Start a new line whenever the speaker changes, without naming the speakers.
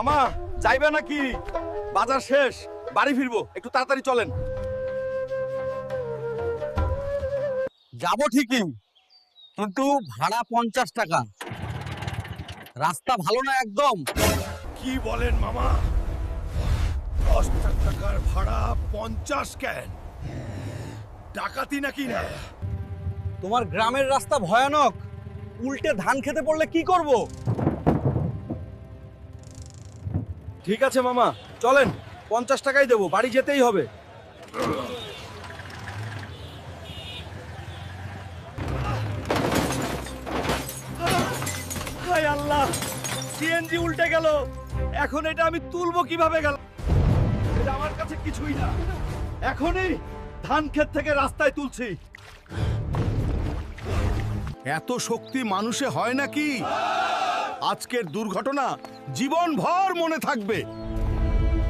মামা যাইবে নাকি? বাজার শেষ, বাড়ি ফিরবো, একটু তাড়াতাড়ি চলেন।
যাবো ঠিকই, কিন্তু ভাড়া 50 টাকা। রাস্তা ভালো না একদম।
কি বলেন মামা? 10 টাকার ভাড়া 50 কেন? ডাকাতি নাকি না?
তোমার গ্রামের রাস্তা ভয়ানক, উল্টে ধান খেতে পড়লে কি করব?
ঠিক আছে মামা, চলেন, 50 টাকাই দেবো, বাড়ি যেতেই হবে। হায় আল্লাহ, সিএনজি উল্টে গেল। এখন এটা আমি তুলবো কিভাবে? গেল এটা আমার কাছে কিছুই না। এখনই ধান ক্ষেত থেকে রাস্তায় তুলছি।
এত শক্তি মানুষে হয় নাকি? আজকের দুর্ঘটনা জীবনভর মনে থাকবে।